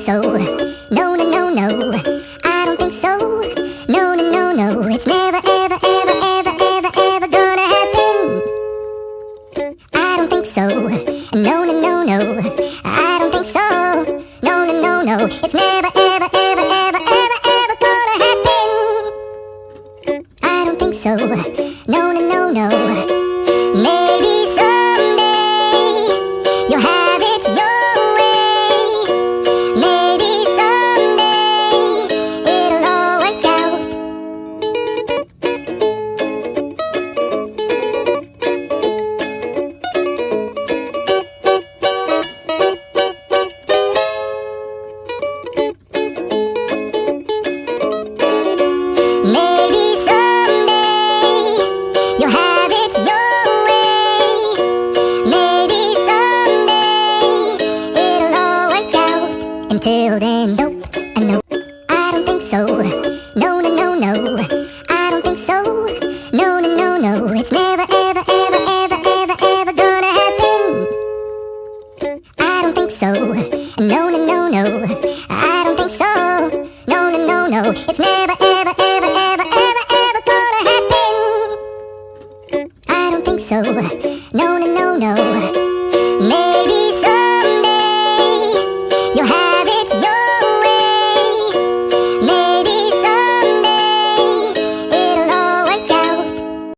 so. No, no, no, no. I don't think so. No, no, no, no. It's never, ever, ever, ever, ever, ever gonna happen. I don't think so. No, no, no, no. I don't think so. No, no, no, no. It's never, ever, ever, ever, ever, ever gonna happen. I don't think so. No, no, no, no. Maybe someday you'll have it your way. Maybe someday it'll all work out. Maybe someday you'll have it your way. Maybe someday it'll all work out. Until then, nope, no, I don't think so. No, no, no, no, I don't think so. No, no, no, no, it's never, ever, ever, ever, ever, ever gonna happen. I don't think so. No, no, no, no, I don't think so. No, no, no, no, it's never, ever, ever, ever, ever, ever gonna happen. I don't think so. No, no, no, no.